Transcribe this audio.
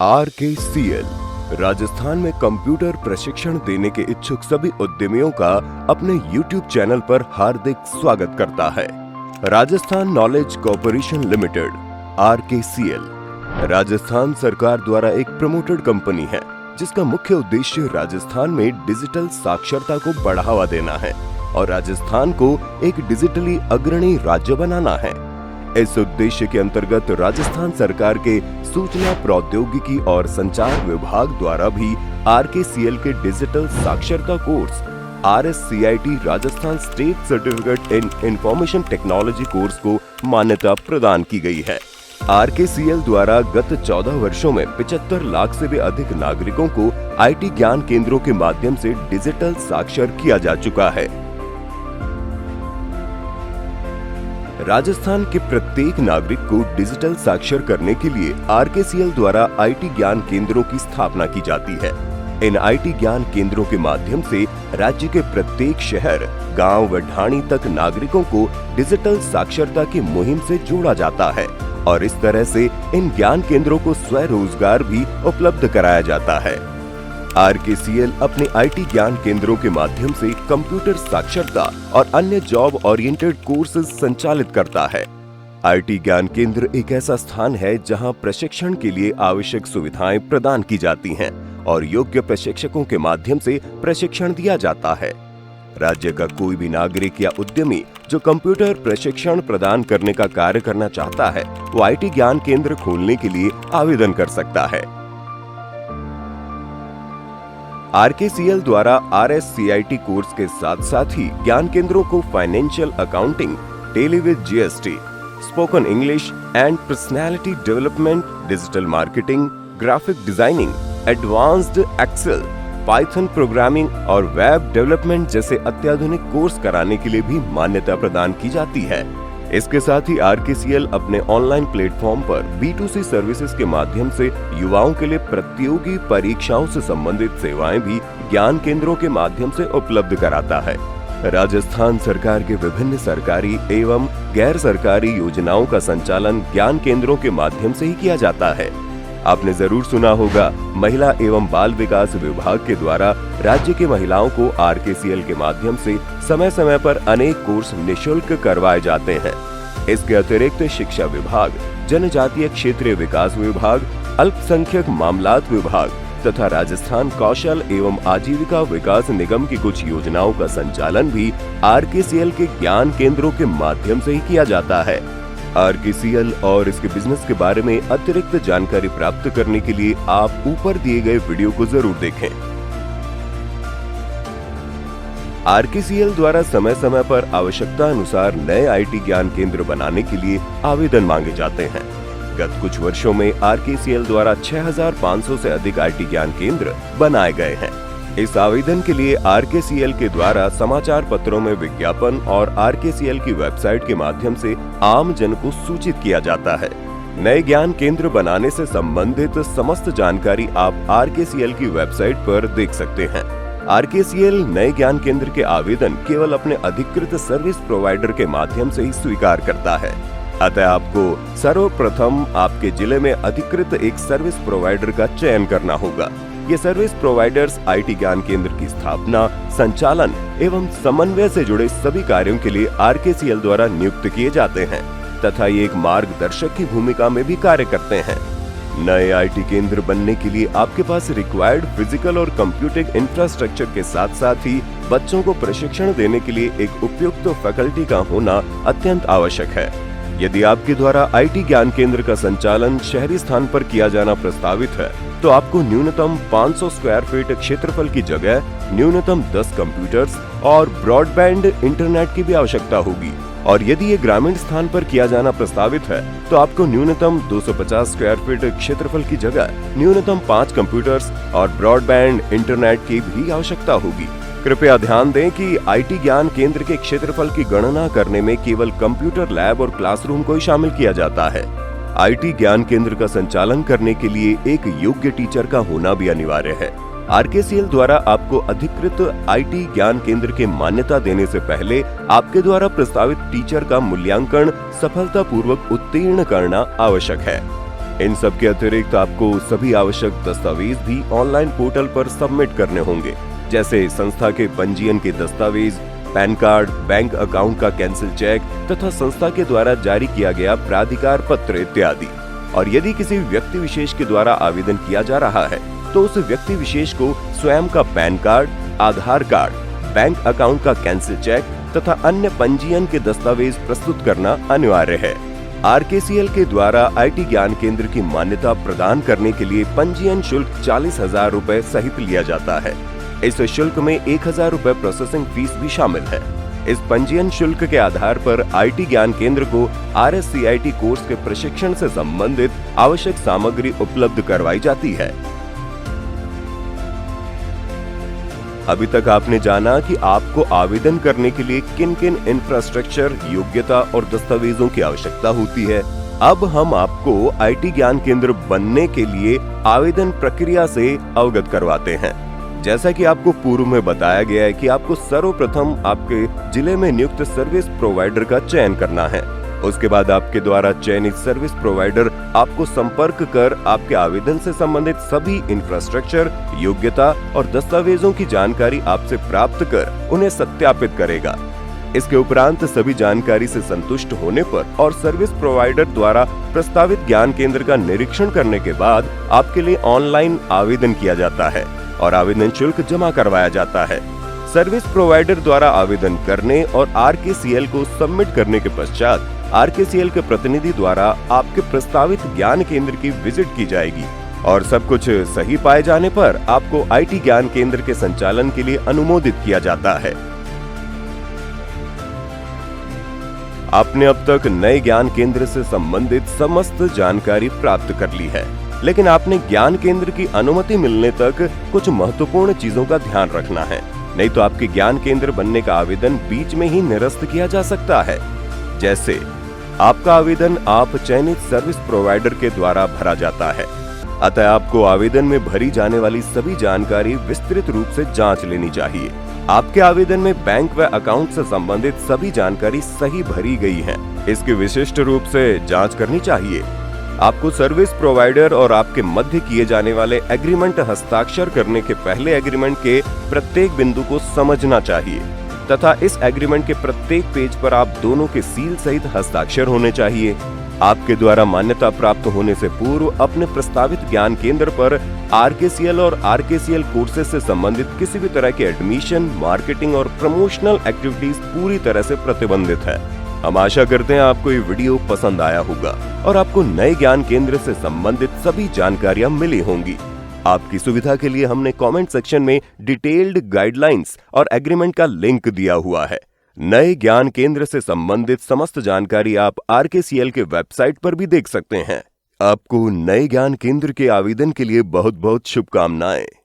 RKCL Rajasthan में computer प्रशिक्षण देने के इच्छुक सभी उद्यमियों का अपने YouTube चैनल पर हार्दिक स्वागत करता है। Rajasthan knowledge corporation limited RKCL Rajasthan सरकार द्वारा एक प्रमोटेड कंपनी है, जिसका मुख्य उद्देश्य राजस्थान में डिजिटल साक्षरता को बढ़ावा देना है और राजस्थान को एक डिजिटली अग्रणी राज्य बनाना है। इस उद्देश्य के अंतर्गत राजस्थान सरकार के सूचना प्रौद्योगिकी और संचार विभाग द्वारा भी RKCL के डिजिटल साक्षरता course RSCIT Rajasthan state certificate in information technology course को मान्यता प्रदान की गई है। RKCL द्वारा गत 14 वर्षों में 75 लाख से भी अधिक नागरिकों को IT ज्ञान केंद्रों के माध्यम से डिजिटल साक्षर किया जा चुका है। राजस्थान के प्रत्येक नागरिक को डिजिटल साक्षर करने के लिए RKCL द्वारा IT ज्ञान केंद्रों की स्थापना की जाती है। इन IT ज्ञान केंद्रों के माध्यम से राज्य के प्रत्येक शहर, गांव व ढाणी तक नागरिकों को डिजिटल साक्षरता की मुहिम से जोड़ा जाता है और इस तरह से इन ज्ञान केंद्रों को स्वरोजगार भी उपलब्ध कराया जाता है। RKCL अपने IT ज्ञान केंद्रों के माध्यम से कंप्यूटर साक्षरता और अन्य जॉब ओरिएंटेड कोर्सेज संचालित करता है। IT ज्ञान केंद्र एक ऐसा स्थान है जहां प्रशिक्षण के लिए आवश्यक सुविधाएं प्रदान की जाती हैं और योग्य प्रशिक्षकों के माध्यम से प्रशिक्षण दिया जाता है। राज्य का कोई भी नागरिक या उद्यमी जो कंप्यूटर प्रशिक्षण प्रदान करने का कार्य करना चाहता है, वो IT ज्ञान केंद्र खोलने के लिए आवेदन कर सकता है। RKCL द्वारा RSCIT कोर्स के साथ साथ ही ज्ञान केंद्रों को financial accounting, Tally with GST, spoken English and personality development, digital marketing, graphic designing, advanced Excel, Python programming और वेब डेवलपमेंट जैसे अत्याधुनिक कोर्स कराने के लिए भी मान्यता प्रदान की जाती है। इसके साथ ही RKCL अपने ऑनलाइन प्लेटफॉर्म पर B2C सर्विसेज के माध्यम से युवाओं के लिए प्रतियोगी परीक्षाओं से संबंधित सेवाएं भी ज्ञान केंद्रों के माध्यम से उपलब्ध कराता है। राजस्थान सरकार के विभिन्न सरकारी एवं गैर सरकारी योजनाओं का संचालन ज्ञान केंद्रों के माध्यम से ही किया जाता है। आपने जरूर सुना होगा, महिला एवं बाल विकास विभाग के द्वारा राज्य की महिलाओं को RKCL के माध्यम से समय समय पर अनेक कोर्स निःशुल्क करवाए जाते हैं। इसके अतिरिक्त शिक्षा विभाग, जनजातीय क्षेत्रीय विकास विभाग, अल्पसंख्यक मामलात विभाग तथा राजस्थान कौशल एवं आजीविका विकास निगम की कुछ योजनाओं का संचालन भी RKCL के ज्ञान केंद्रों के माध्यम से ही किया जाता है। RKCL और इसके बिजनेस के बारे में अतिरिक्त जानकारी प्राप्त करने के लिए आप ऊपर दिए गए वीडियो को जरूर देखें। RKCL द्वारा समय समय पर आवश्यकता अनुसार नए IT ज्ञान केंद्र बनाने के लिए आवेदन मांगे जाते हैं। गत कुछ वर्षों में RKCL द्वारा 6500 से अधिक IT ज्ञान केंद्र बनाए गए हैं। इस आवेदन के लिए RKCL के द्वारा समाचार पत्रों में विज्ञापन और RKCL की वेबसाइट के माध्यम से आम जन को सूचित किया जाता है। नए ज्ञान केंद्र बनाने से संबंधित समस्त जानकारी आप RKCL की वेबसाइट पर देख सकते हैं। RKCL नए ज्ञान केंद्र के आवेदन केवल अपने अधिकृत सर्विस प्रोवाइडर के माध्यम से ही स्वीकार करता है। अतः आपको सर्वप्रथम आपके जिले में अधिकृत एक सर्विस प्रोवाइडर का चयन करना होगा। ये सर्विस प्रोवाइडर्स IT ज्ञान केंद्र की स्थापना, संचालन एवं समन्वय से जुड़े सभी कार्यों के लिए RKCL द्वारा नियुक्त किए जाते हैं तथा ये एक मार्गदर्शक की भूमिका में भी कार्य करते हैं। नए IT केंद्र बनने के लिए आपके पास रिक्वायर्ड फिजिकल और कंप्यूटिंग इंफ्रास्ट्रक्चर के साथ साथ ही बच्चों को प्रशिक्षण देने के लिए एक उपयुक्त फैकल्टी का होना अत्यंत आवश्यक है। यदि आपके द्वारा IT ज्ञान केंद्र का संचालन शहरी स्थान पर किया जाना प्रस्तावित है, तो आपको न्यूनतम 500 स्क्वायर फीट क्षेत्रफल की जगह, न्यूनतम 10 कंप्यूटर्स और ब्रॉडबैंड इंटरनेट की भी आवश्यकता होगी। और यदि ये ग्रामीण स्थान पर किया जाना प्रस्तावित है, तो आपको न्यूनतम 250 स्क्वायर फीट क्षेत्रफल की जगह, न्यूनतम 5 कंप्यूटर्स और ब्रॉडबैंड इंटरनेट की भी आवश्यकता होगी। कृपया ध्यान दें कि IT ज्ञान केंद्र के क्षेत्रफल की गणना करने में केवल कंप्यूटर लैब और क्लासरूम को ही शामिल किया जाता है। IT ज्ञान केंद्र का संचालन करने के लिए एक योग्य टीचर का होना भी अनिवार्य है। RKCL द्वारा आपको अधिकृत IT ज्ञान केंद्र के मान्यता देने से पहले आपके द्वारा प्रस्तावित टीचर का मूल्यांकन सफलतापूर्वक उत्तीर्ण करना आवश्यक है। इन सब के अतिरिक्त आपको सभी आवश्यक दस्तावेज भी ऑनलाइन पोर्टल पर सबमिट करने होंगे, जैसे संस्था के पंजीयन के दस्तावेज, पैन कार्ड, बैंक अकाउंट का कैंसिल चेक तथा संस्था के द्वारा जारी किया गया प्राधिकार पत्र इत्यादि। और यदि किसी व्यक्ति विशेष के द्वारा आवेदन किया जा रहा है तो उस व्यक्ति विशेष को स्वयं का पैन कार्ड, आधार कार्ड, बैंक अकाउंट का कैंसिल चेक तथा अन्य पंजीयन के दस्तावेज प्रस्तुत करना अनिवार्य है। आरकेसीएल के द्वारा आईटी ज्ञान केंद्र की मान्यता प्रदान करने के लिए पंजीयन शुल्क 40,000 रुपए सहित लिया जाता है। इस शुल्क में 1,000 रुपए प्रोसेसिंग फीस भी शामिल है। इस पंजीयन शुल्क के आधार पर आईटी ज्ञान केंद्र को RSCIT कोर्स के प्रशिक्षण से संबंधित आवश्यक सामग्री उपलब्ध करवाई जाती है। अभी तक आपने जाना कि आपको आवेदन करने के लिए किन किन इंफ्रास्ट्रक्चर, योग्यता और दस्तावेजों की आवश्यकता होती है। अब हम आपको आईटी ज्ञान केंद्र बनने के लिए आवेदन प्रक्रिया से अवगत करवाते हैं। जैसा कि आपको पूर्व में बताया गया है कि आपको सर्वप्रथम आपके जिले में नियुक्त सर्विस प्रोवाइडर का चयन करना है। उसके बाद आपके द्वारा चयनित सर्विस प्रोवाइडर आपको संपर्क कर आपके आवेदन से संबंधित सभी इंफ्रास्ट्रक्चर, योग्यता और दस्तावेजों की जानकारी आपसे प्राप्त कर उन्हें सत्यापित करेगा। इसके उपरांत सभी जानकारी से संतुष्ट होने पर और सर्विस प्रोवाइडर द्वारा प्रस्तावित ज्ञान केंद्र का निरीक्षण करने के बाद आपके लिए ऑनलाइन आवेदन किया जाता है और आवेदन शुल्क जमा करवाया जाता है। सर्विस प्रोवाइडर द्वारा आवेदन करने और आरकेसीएल को सबमिट करने के पश्चात आरकेसीएल के प्रतिनिधि द्वारा आपके प्रस्तावित ज्ञान केंद्र की विजिट की जाएगी और सब कुछ सही पाए जाने पर आपको आईटी ज्ञान केंद्र के संचालन के लिए अनुमोदित किया जाता है। आपने अब तक नए ज्ञान केंद्र से संबंधित समस्त जानकारी प्राप्त कर ली है, लेकिन आपने ज्ञान केंद्र की अनुमति मिलने तक कुछ महत्वपूर्ण चीजों का ध्यान रखना है, नहीं तो आपके ज्ञान केंद्र बनने का आवेदन बीच में ही निरस्त किया जा सकता है। जैसे आपका आवेदन आप चयनित सर्विस प्रोवाइडर के द्वारा भरा जाता है, अतः आपको आवेदन में भरी जाने वाली सभी जानकारी विस्तृत रूप से जांच लेनी चाहिए। आपके आवेदन में बैंक व अकाउंट से संबंधित सभी जानकारी सही भरी गई है, इसकी विशिष्ट रूप से जांच करनी चाहिए। आपको सर्विस प्रोवाइडर और आपके मध्य किए जाने वाले एग्रीमेंट हस्ताक्षर करने के पहले एग्रीमेंट के प्रत्येक बिंदु को समझना चाहिए तथा इस एग्रीमेंट के प्रत्येक पेज पर आप दोनों के सील सहित हस्ताक्षर होने चाहिए। आपके द्वारा मान्यता प्राप्त होने से पूर्व अपने प्रस्तावित ज्ञान केंद्र पर आरकेसीएल और आरकेसीएल कोर्सेज से संबंधित किसी भी तरह के एडमिशन, मार्केटिंग और प्रमोशनल एक्टिविटीज पूरी तरह से प्रतिबंधित है। हम आशा करते हैं आपको ये वीडियो पसंद आया होगा और आपको नए ज्ञान केंद्र से संबंधित सभी जानकारियां मिली होंगी। आपकी सुविधा के लिए हमने कमेंट सेक्शन में डिटेल्ड गाइडलाइंस और एग्रीमेंट का लिंक दिया हुआ है। नए ज्ञान केंद्र से संबंधित समस्त जानकारी आप आरकेसीएल के वेबसाइट पर भी देख सकते हैं। आपको नए ज्ञान केंद्र के आवेदन के लिए बहुत बहुत शुभकामनाएं।